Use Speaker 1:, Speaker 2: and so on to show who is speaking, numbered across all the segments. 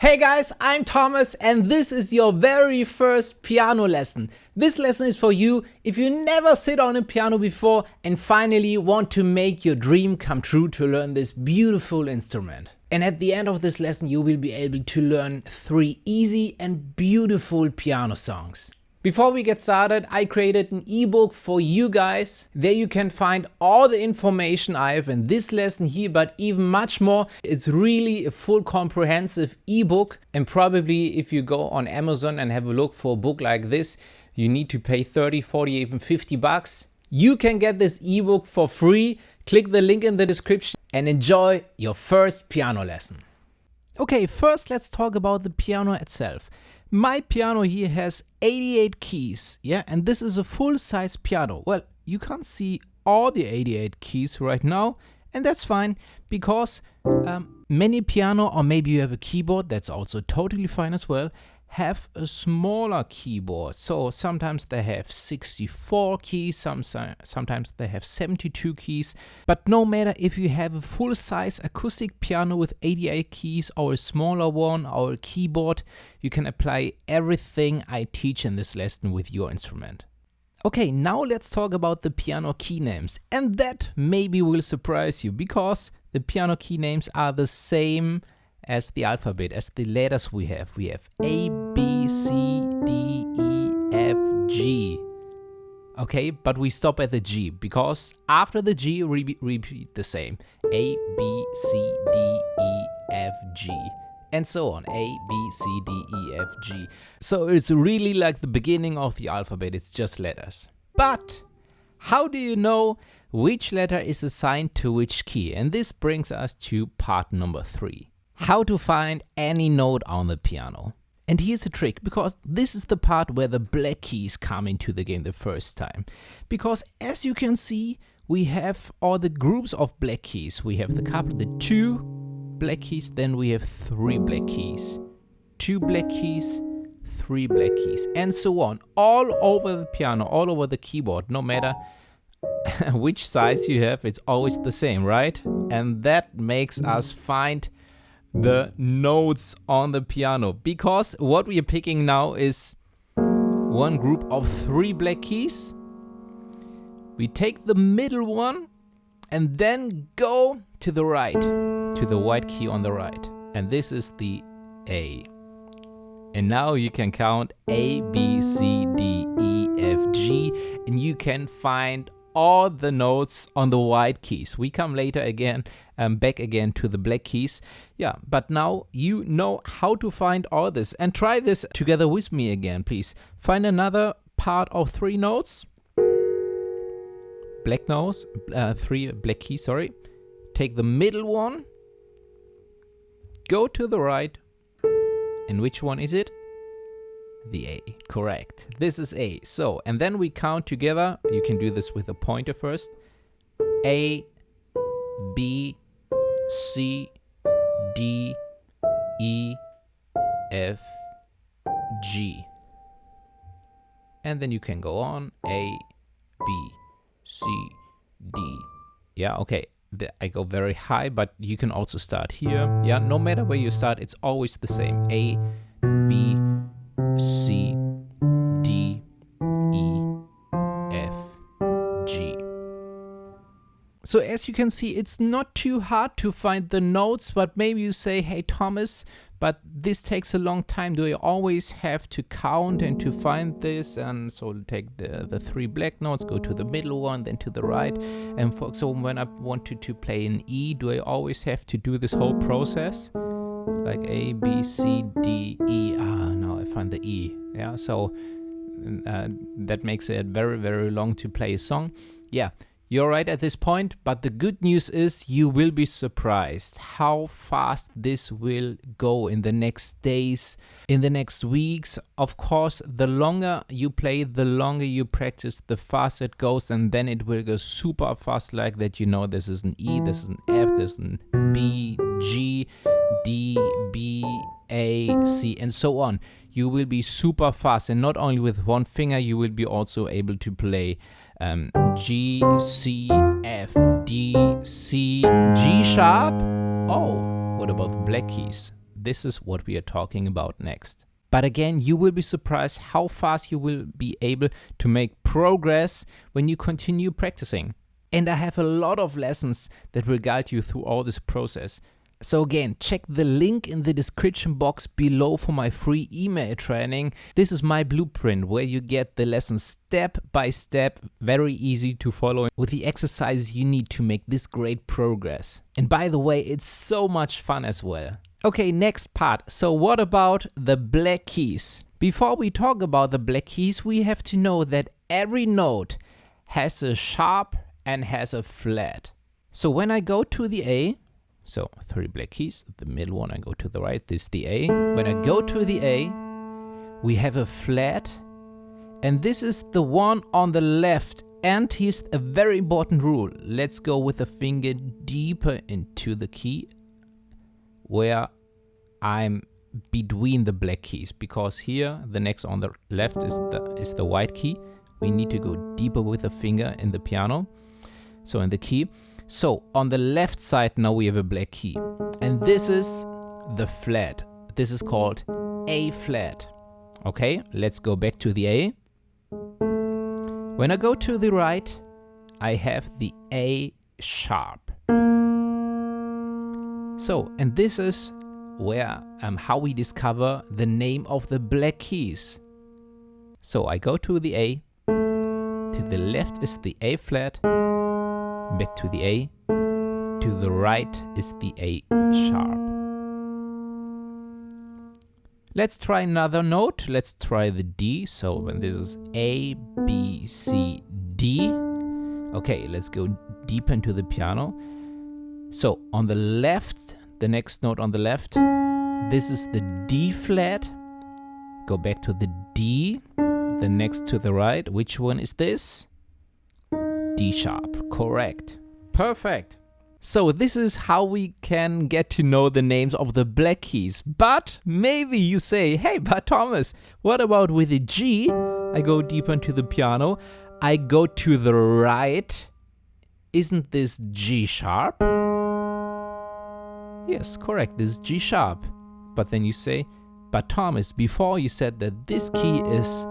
Speaker 1: Hey guys, I'm Thomas and this is your very first piano lesson. This lesson is for you if you never sit on a piano before and finally want to make your dream come true to learn this beautiful instrument. And at the end of this lesson you will be able to learn 3 easy and beautiful piano songs. Before we get started, I created an ebook for you guys. There you can find all the information I have in this lesson here, but even much more. It's really a full comprehensive ebook, and probably if you go on Amazon and have a look for a book like this, you need to pay 30, 40, even 50 bucks. You can get this ebook for free. Click the link in the description and enjoy your first piano lesson. Okay, first let's talk about the piano itself. My piano here has 88 keys, yeah, and this is a full-size piano. Well, you can't see all the 88 keys right now, and that's fine, because many piano, or maybe you have a keyboard, that's also totally fine as well, have a smaller keyboard. So sometimes they have 64 keys, sometimes they have 72 keys. But no matter if you have a full-size acoustic piano with 88 keys or a smaller one or a keyboard, you can apply everything I teach in this lesson with your instrument. Okay, now let's talk about the piano key names. And that maybe will surprise you, because the piano key names are the same as the alphabet, as the letters we have. We have A, B, C, D, E, F, G. Okay, but we stop at the G, because after the G, repeat the same. A, B, C, D, E, F, G. And so on. A, B, C, D, E, F, G. So it's really like the beginning of the alphabet, it's just letters. But how do you know which letter is assigned to which key? And this brings us to part number 3. How to find any note on the piano. And here's a trick, because this is the part where the black keys come into the game the first time. Because as you can see, we have all the groups of black keys. We have the 2 black keys, then we have 3 black keys. 2 black keys, 3 black keys, and so on. All over the piano, all over the keyboard, no matter which size you have, it's always the same, right? And that makes us find the notes on the piano, because what we are picking now is one group of 3 black keys. We take the middle one and then go to the right, to the white key on the right, and this is the A. And now you can count A, B, C, D, E, F, G, and you can find all the notes on the white keys. We come later again, back again to the black keys. Yeah, but now you know how to find all this. And try this together with me again, please. Find another part of 3 notes. Black notes, 3 black keys, sorry. Take the middle one. Go to the right. And which one is it? The A, correct. This is A. So, and then we count together. You can do this with a pointer first. A, B, C, D, E, F, G. And then you can go on. A, B, C, D. Yeah, okay. I go very high, but you can also start here. Yeah, no matter where you start, it's always the same. A, B, C, D, E, F, G. So as you can see, it's not too hard to find the notes, but maybe you say, hey Thomas, but this takes a long time. Do I always have to count and to find this? And so take the 3 black notes, go to the middle one, then to the right. And for example, when I wanted to play an E, do I always have to do this whole process? Like A, B, C, D, E. Now I find the E. Yeah, so that makes it very, very long to play a song. Yeah, you're right at this point, but the good news is you will be surprised how fast this will go in the next days, in the next weeks. Of course, the longer you play, the longer you practice, the faster it goes, and then it will go super fast like that. You know, this is an E, this is an F, this is an B, G, D, B, A, C, and so on. You will be super fast, and not only with one finger, you will be also able to play G, C, F, D, C, G sharp. Oh, what about the black keys? this is what we are talking about next. But again, you will be surprised how fast you will be able to make progress when you continue practicing. And I have a lot of lessons that will guide you through all this process. So again, check the link in the description box below for my free email training. This is my blueprint where you get the lessons step by step, very easy to follow with the exercises you need to make this great progress. And by the way, it's so much fun as well. Okay, next part. So what about the black keys? Before we talk about the black keys, we have to know that every note has a sharp and has a flat. So when I go to the A, so 3 black keys, the middle one I go to the right, this is the A. When I go to the A, we have a flat, and this is the one on the left. And here's a very important rule. Let's go with the finger deeper into the key where I'm between the black keys, because here the next on the left is the white key. We need to go deeper with the finger in the piano, so in the key. So on the left side now we have a black key, and this is the flat. This is called A flat. Okay, let's go back to the A. When I go to the right, I have the A sharp. So, and this is where how we discover the name of the black keys. So I go to the A, to the left is the A flat, back to the A, to the right is the A sharp. Let's try another note. Let's try the D. So when this is A, B, C, D. Okay, let's go deep into the piano. So on the left, the next note on the left, this is the D flat. Go back to the D, the next to the right. Which one is this? D sharp, correct. Perfect. So this is how we can get to know the names of the black keys. But maybe you say, hey, but Thomas, what about with the G? I go deep into the piano. I go to the right. Isn't this G sharp? Yes, correct, this is G sharp. But then you say, but Thomas, before you said that this key is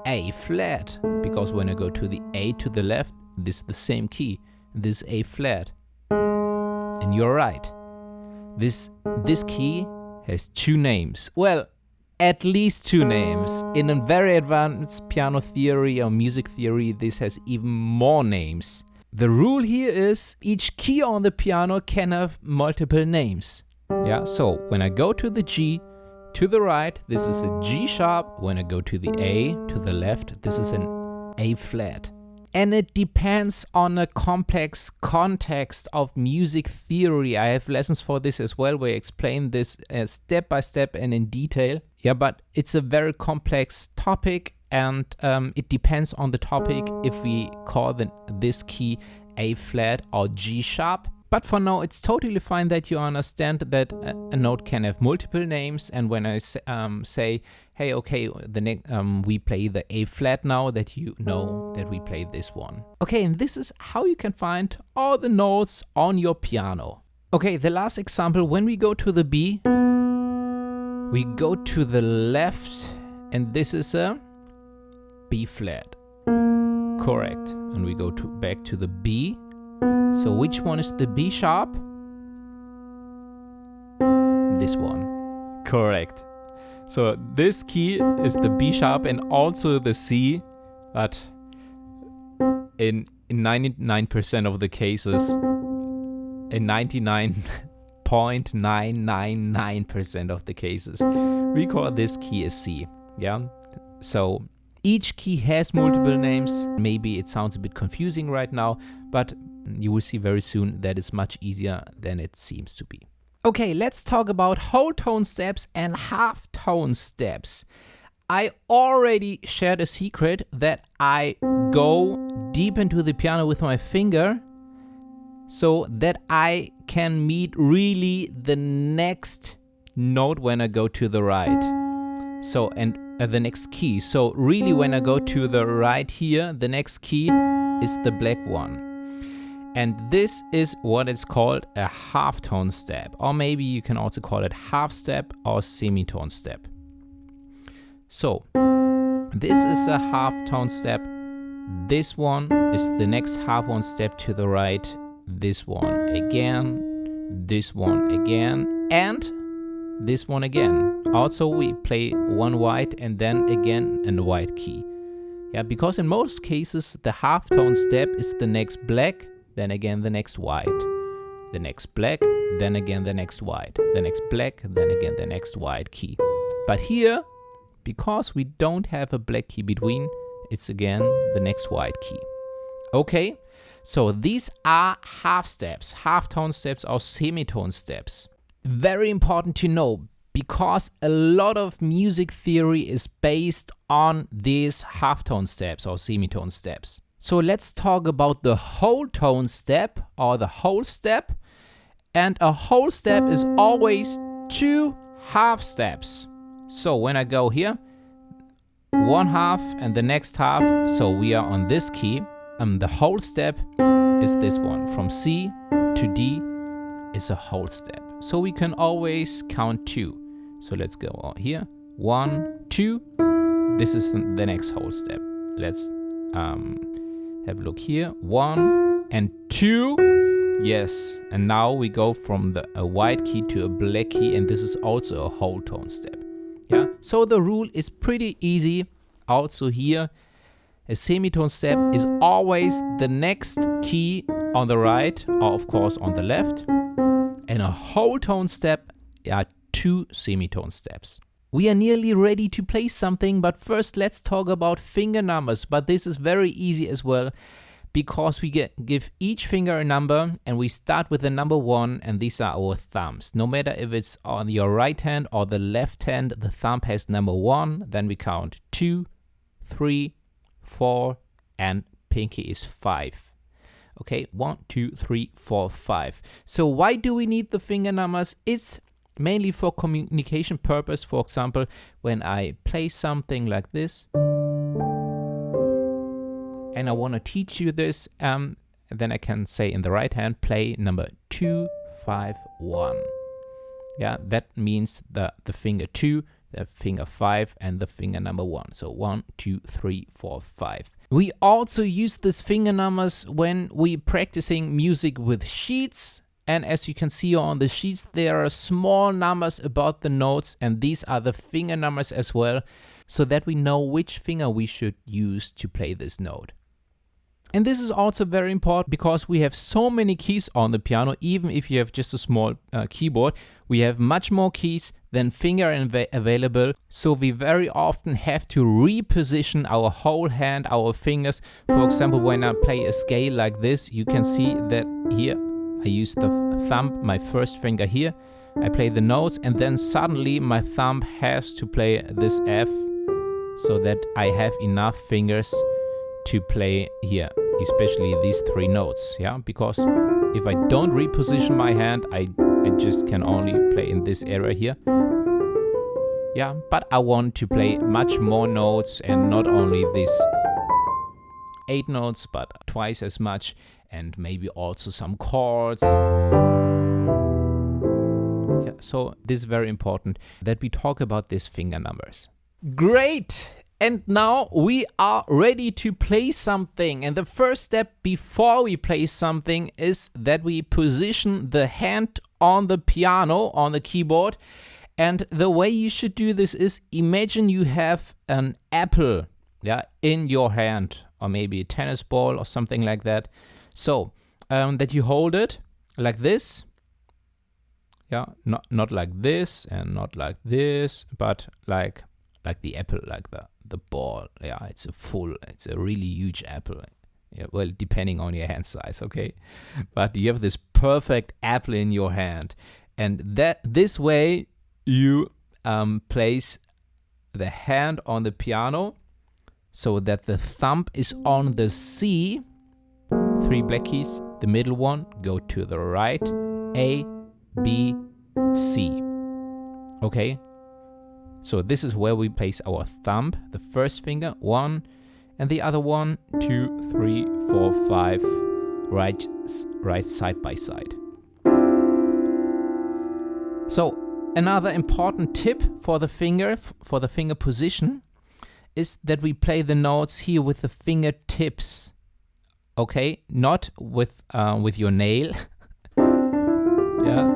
Speaker 1: A flat, because when I go to the A to the left, this is the same key, this is A flat. And you're right, this key has 2 names. Well, at least 2 names. In a very advanced piano theory or music theory, this has even more names. The rule here is each key on the piano can have multiple names. Yeah, so when I go to the G to the right, this is a G sharp. When I go to the A to the left, this is an A flat. And it depends on a complex context of music theory. I have lessons for this as well, where I explain this step by step and in detail. Yeah, but it's a very complex topic, and it depends on the topic if we call this key A flat or G sharp. But for now, it's totally fine that you understand that a note can have multiple names. And when I say, hey, okay, we play the A flat now, that you know that we play this one. Okay, and this is how you can find all the notes on your piano. Okay, the last example, when we go to the B, we go to the left, and this is a B flat. Correct. And we go back to the B. So which one is the B sharp? This one. Correct. So this key is the B sharp and also the C, but in 99% of the cases, in 99.999% of the cases, we call this key a C. Yeah. So each key has multiple names. Maybe it sounds a bit confusing right now, but you will see very soon that it's much easier than it seems to be. Okay, let's talk about whole tone steps and half tone steps. I already shared a secret that I go deep into the piano with my finger so that I can meet really the next note when I go to the right. So, and the next key. So really when I go to the right here, the next key is the black one. And this is what is called a halftone step, or maybe you can also call it half step or semitone step. So this is a halftone step. This one is the next half one step to the right. This one again, this one again, and this one again. Also we play one white and then again in the white key. Yeah, because in most cases the halftone step is the next black, then again the next white, the next black, then again the next white, the next black, then again the next white key. But here, because we don't have a black key between, it's again the next white key. Okay, so these are half steps, halftone steps or semitone steps. Very important to know, because a lot of music theory is based on these halftone steps or semitone steps. So let's talk about the whole tone step or the whole step. And a whole step is always 2 half steps. So when I go here, one half and the next half, so we are on this key. The whole step is this one. From C to D is a whole step. So we can always count 2. So let's go on here. 1, 2. This is the next whole step. Let's have a look here. 1 and 2. Yes. And now we go from a white key to a black key, and this is also a whole tone step. Yeah. So the rule is pretty easy. Also here, a semitone step is always the next key on the right, or of course on the left. And a whole tone step are 2 semitone steps. We are nearly ready to play something, but first let's talk about finger numbers. But this is very easy as well, because we give each finger a number, and we start with the number 1, and these are our thumbs. No matter if it's on your right hand or the left hand, the thumb has number 1, then we count 2, 3, 4, and pinky is 5. Okay, 1, 2, 3, 4, 5. So why do we need the finger numbers? It's mainly for communication purpose. For example, when I play something like this, and I want to teach you this, then I can say in the right hand, play number 2, 5, 1. Yeah, that means the finger 2, the finger 5, and the finger number 1. So 1, 2, 3, 4, 5. We also use these finger numbers when we practicing music with sheets. And as you can see on the sheets, there are small numbers about the notes, and these are the finger numbers as well, so that we know which finger we should use to play this note. And this is also very important because we have so many keys on the piano. Even if you have just a small keyboard, we have much more keys than finger available. So we very often have to reposition our whole hand, our fingers. For example, when I play a scale like this, you can see that here I use the thumb, my first finger here. I play the notes, and then suddenly my thumb has to play this F, so that I have enough fingers to play here, especially these 3 notes. Yeah, because if I don't reposition my hand, I just can only play in this area here. Yeah, but I want to play much more notes, and not only these 8 notes, but twice as much, and maybe also some chords. Yeah, so this is very important that we talk about these finger numbers. Great! And now we are ready to play something. And the first step before we play something is that we position the hand on the piano, on the keyboard. And the way you should do this is, imagine you have an apple, yeah, in your hand, or maybe a tennis ball or something like that. So that you hold it like this. Yeah, not like this and not like this, but like the apple, like the ball. Yeah, it's a really huge apple. Yeah, well, depending on your hand size, okay? But you have this perfect apple in your hand, and this way you place the hand on the piano so that the thumb is on the C. 3 black keys, the middle one go to the right, A, B, C. Okay? So this is where we place our thumb, the first finger, 1, and the other 1, 2, 3, 4, 5 right side by side. So another important tip for the finger position is that we play the notes here with the fingertips. Okay, not with your nail. Yeah,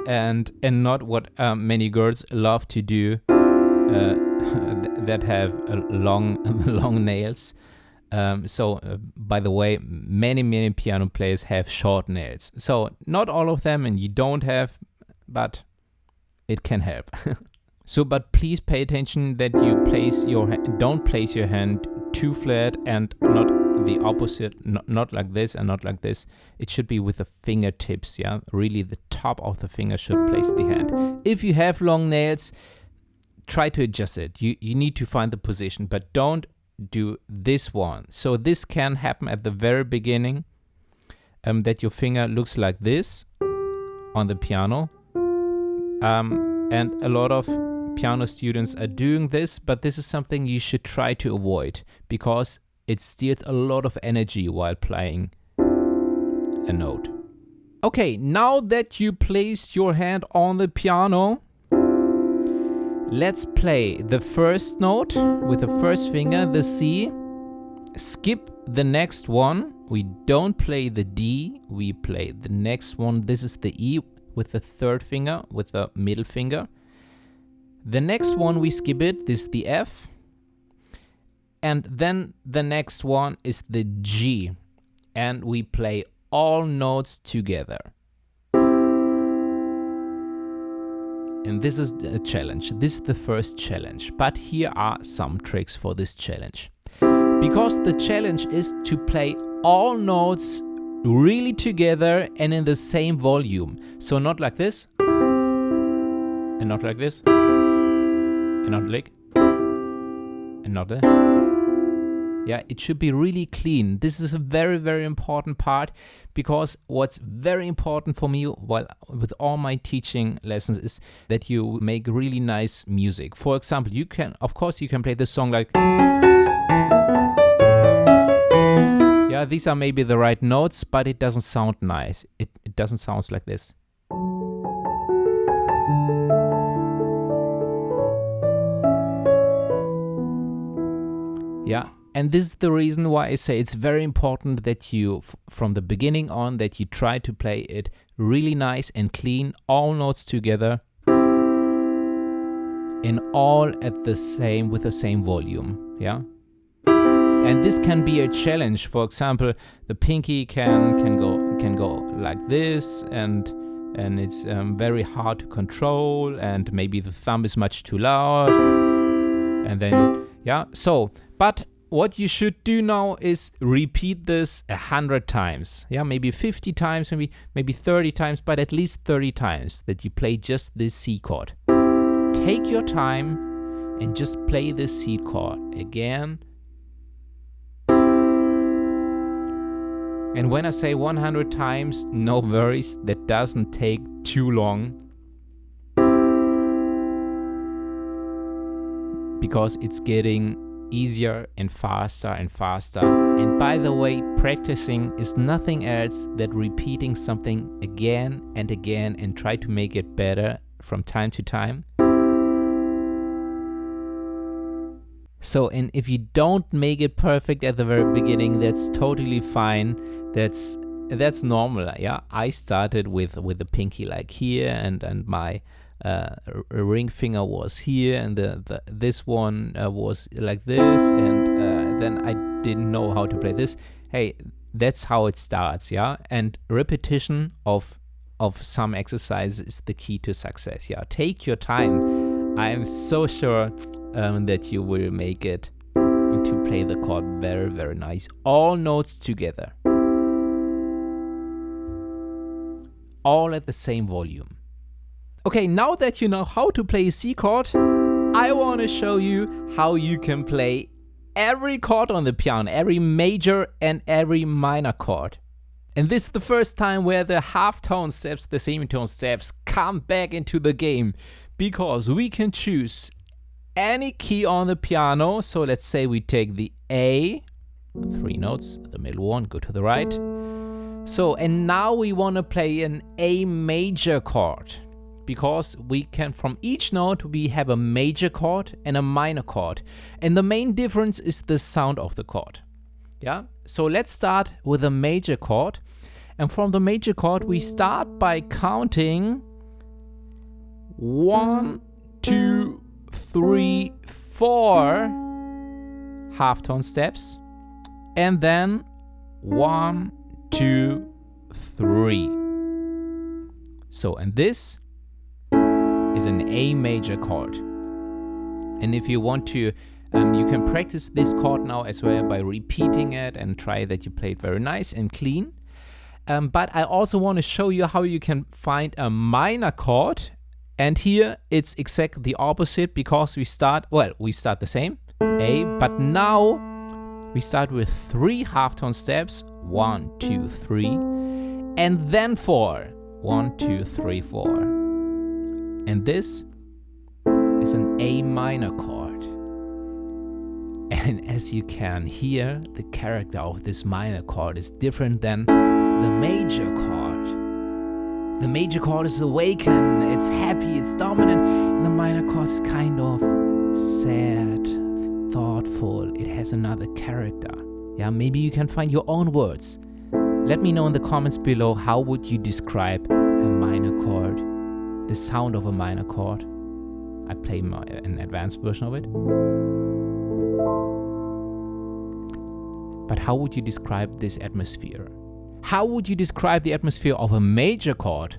Speaker 1: and not what many girls love to do that have long nails. By the way, many piano players have short nails. So not all of them, and you don't have, but it can help. But please pay attention that you don't place your hand too flat and not the opposite, not like this and not like this. It should be with the fingertips, yeah? Really the top of the finger should place the hand. If you have long nails, try to adjust it. You need to find the position, but don't do this one. So this can happen at the very beginning, that your finger looks like this on the piano. And a lot of piano students are doing this, but this is something you should try to avoid because it steals a lot of energy while playing a note. Okay, now that you placed your hand on the piano, let's play the first note with the first finger, the C. Skip the next one. We don't play the D, we play the next one. This is the E with the third finger, with the middle finger. The next one we skip it, this is the F. And then the next one is the G. And we play all notes together. And this is a challenge. This is the first challenge. But here are some tricks for this challenge. Because the challenge is to play all notes really together and in the same volume. So not like this, and not like this, and not like, and not there. Yeah, it should be really clean. This is a very important part, because what's very important for me with all my teaching lessons is that you make really nice music. For example, you can play this song like, yeah, these are maybe the right notes, but it doesn't sound nice. It doesn't sound like this. Yeah, and this is the reason why I say it's very important that you, from the beginning on, that you try to play it really nice and clean, all notes together, and all with the same volume. Yeah. And this can be a challenge. For example, the pinky can go like this, and it's very hard to control, and maybe the thumb is much too loud, and then yeah. But what you should do now is repeat this 100 times. Yeah, maybe 50 times, maybe 30 times, but at least 30 times that you play just this C chord. Take your time and just play this C chord again. And when I say 100 times, no worries, that doesn't take too long. Because it's getting easier and faster and faster. And by the way, practicing is nothing else than repeating something again and again and try to make it better from time to time. So, and if you don't make it perfect at the very beginning, that's totally fine. That's normal. Yeah, I started with the pinky like here, and my ring finger was here, and this one was like this, and then I didn't know how to play this. Hey, that's how it starts. Yeah, and repetition of some exercise is the key to success. Yeah, take your time. I'm so sure that you will make it to play the chord very nice. All notes together. All at the same volume. Okay, now that you know how to play a C chord, I want to show you how you can play every chord on the piano, every major and every minor chord. And this is the first time where the half-tone steps, the semitone steps, come back into the game, because we can choose any key on the piano. So let's say we take the A, 3 notes, the middle one, go to the right. So, and now we want to play an A major chord, because we can, from each note, we have a major chord and a minor chord. And the main difference is the sound of the chord. Yeah, so let's start with a major chord. And from the major chord, we start by counting 1, 2, 3, 4 halftone steps, and then 1, 2, 3. So, and this is an A major chord. And if you want to, you can practice this chord now as well by repeating it and try that you play it very nice and clean. But I also want to show you how you can find a minor chord. And here it's exactly the opposite, because we start the same, A, but now we start with 3 halftone steps, 1, 2, 3, and then 4, 1, 2, 3, 4. And this is an A minor chord. And as you can hear, the character of this minor chord is different than the major chord. The major chord is awakened, it's happy, it's dominant, and the minor chord is kind of sad, thoughtful. It has another character. Yeah, maybe you can find your own words. Let me know in the comments below, how would you describe a minor chord, the sound of a minor chord. I play an advanced version of it. But how would you describe this atmosphere? How would you describe the atmosphere of a major chord?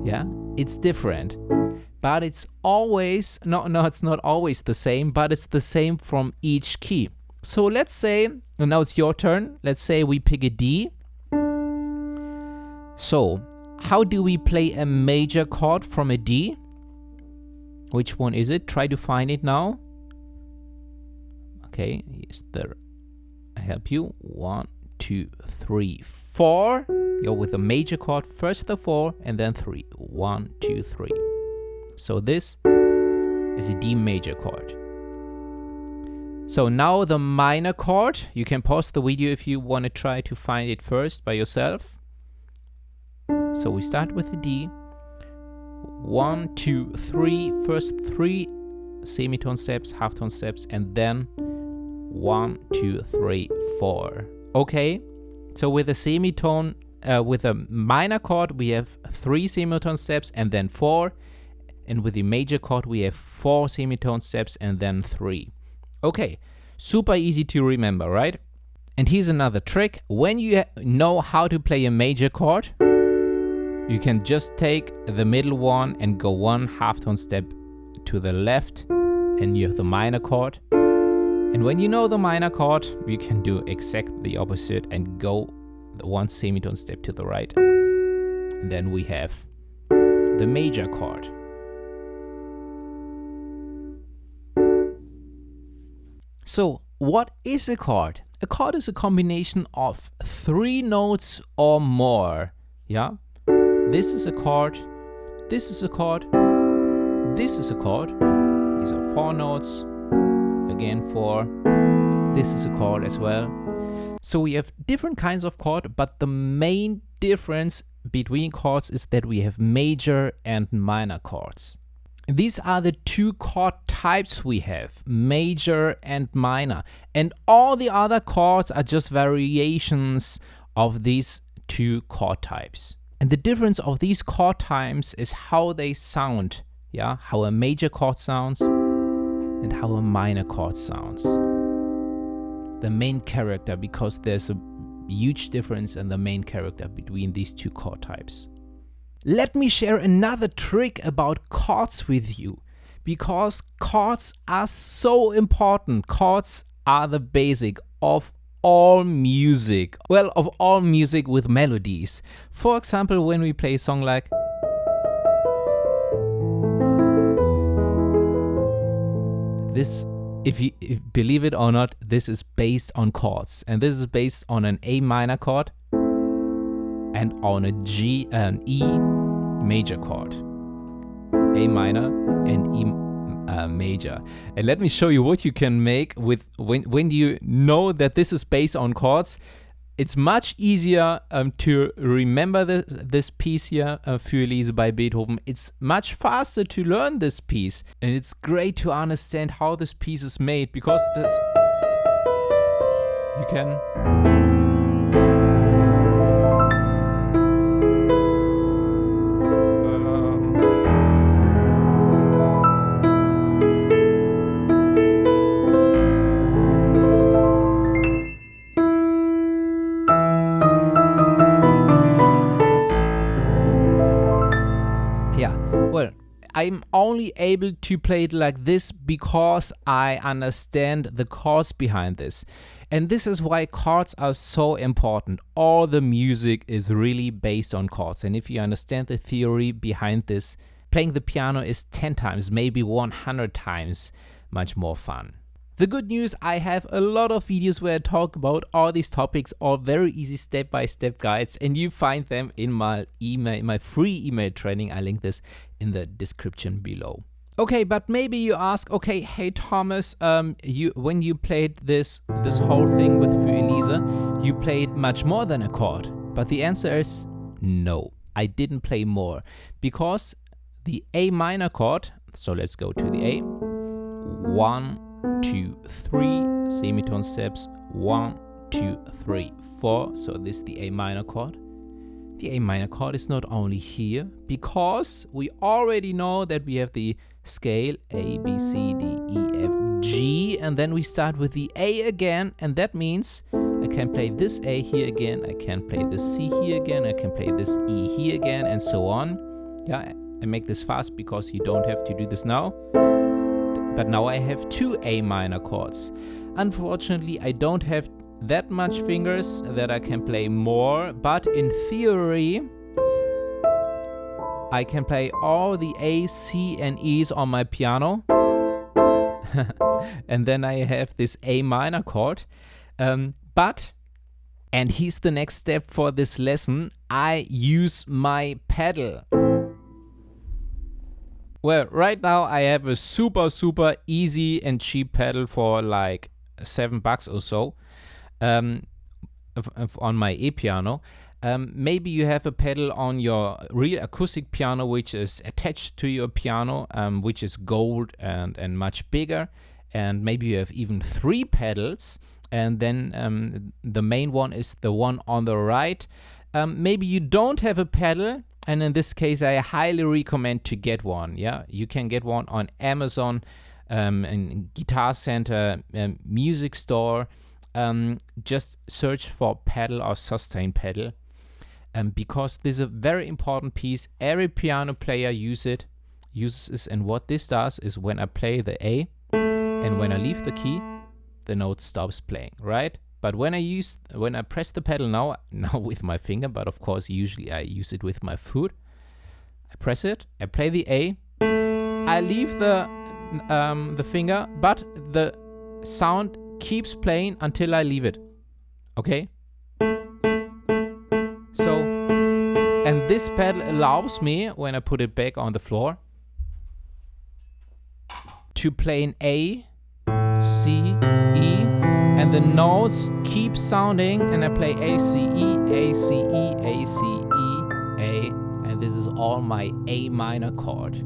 Speaker 1: Yeah, it's different. But it's always, it's not always the same, but it's the same from each key. So let's say, and now it's your turn, let's say we pick a D. So, how do we play a major chord from a D? Which one is it? Try to find it now. Okay, I help you. 1, 2, 3, 4. You're with a major chord, first the 4 and then 3. 1, 2, 3. So this is a D major chord. So now the minor chord. You can pause the video if you want to try to find it first by yourself. So we start with the D. 1, 2, 3. First 3 semitone steps, halftone steps, and then 1, 2, 3, 4. Okay, so with a semitone, with a minor chord, we have 3 semitone steps and then 4. And with the major chord, we have 4 semitone steps and then 3. Okay, super easy to remember, right? And here's another trick. When you know how to play a major chord, you can just take the middle one and go 1 halftone step to the left, and you have the minor chord. And when you know the minor chord, you can do exactly the opposite and go the 1 semitone step to the right. And then we have the major chord. So, what is a chord? A chord is a combination of 3 notes or more. Yeah? This is a chord, this is a chord, this is a chord. These are 4 notes. Again 4. This is a chord as well. So we have different kinds of chord, but the main difference between chords is that we have major and minor chords. These are the 2 chord types we have, major and minor. And all the other chords are just variations of these 2 chord types. And the difference of these chord types is how they sound. Yeah, how a major chord sounds and how a minor chord sounds. The main character, because there's a huge difference in the main character between these 2 chord types. Let me share another trick about chords with you, because chords are so important. Chords are the basic of all music. Well, of all music with melodies. For example, when we play a song like this, if you believe it or not, this is based on chords. And this is based on an A minor chord and on an E major chord. A minor and major. And let me show you what you can make with when you know that this is based on chords. It's much easier to remember this piece here, Für Elise by Beethoven. It's much faster to learn this piece, and it's great to understand how this piece is made, because this you can well, I'm only able to play it like this because I understand the chords behind this. And this is why chords are so important. All the music is really based on chords. And if you understand the theory behind this, playing the piano is 10 times, maybe 100 times much more fun. The good news, I have a lot of videos where I talk about all these topics, all very easy step-by-step guides, and you find them in my free email training. I link this in the description below. Okay, but maybe you ask, okay, hey Thomas, when you played this whole thing with Für Elise, you played much more than a chord. But the answer is no, I didn't play more, because the A minor chord, so let's go to the A, 1, 2, 3, semitone steps, 1, 2, 3, 4, so this is the A minor chord. The A minor chord is not only here, because we already know that we have the scale A, B, C, D, E, F, G, and then we start with the A again, and that means I can play this A here again, I can play this C here again, I can play this E here again, and so on. Yeah, I make this fast because you don't have to do this now. But now I have 2 A minor chords. Unfortunately, I don't have that much fingers that I can play more, but in theory, I can play all the A, C, and E's on my piano. And then I have this A minor chord. But, and here's the next step for this lesson, I use my pedal. Well, right now I have a super easy and cheap pedal for like $7 or so on my e-piano. Maybe you have a pedal on your real acoustic piano which is attached to your piano, which is gold and much bigger. And maybe you have even 3 pedals, and then the main one is the one on the right. Maybe you don't have a pedal, and in this case I highly recommend to get one. Yeah, you can get one on Amazon, and Guitar Center, music store. Just search for pedal or sustain pedal, because this is a very important piece. Every piano player uses this, and what this does is when I play the A and when I leave the key, the note stops playing, right? But when I press the pedal now with my finger, but of course usually I use it with my foot. I press it, I play the A, I leave the finger, but the sound keeps playing until I leave it. Okay? So, and this pedal allows me, when I put it back on the floor, to play an A, C, E, and the notes keep sounding, and I play A, C, E, A, C, E, A, C, E, A, and this is all my A minor chord.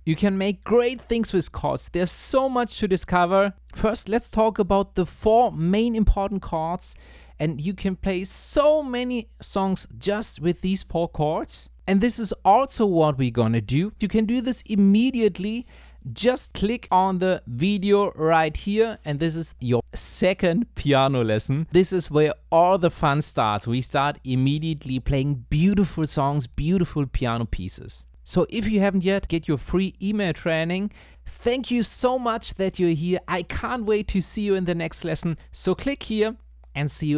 Speaker 1: You can make great things with chords. There's so much to discover. First, let's talk about the 4 main important chords. And you can play so many songs just with these 4 chords. And this is also what we're gonna do. You can do this immediately. Just click on the video right here, and this is your second piano lesson. This is where all the fun starts. We start immediately playing beautiful songs, beautiful piano pieces. So if you haven't yet, get your free email training. Thank you so much that you're here. I can't wait to see you in the next lesson. So click here and see you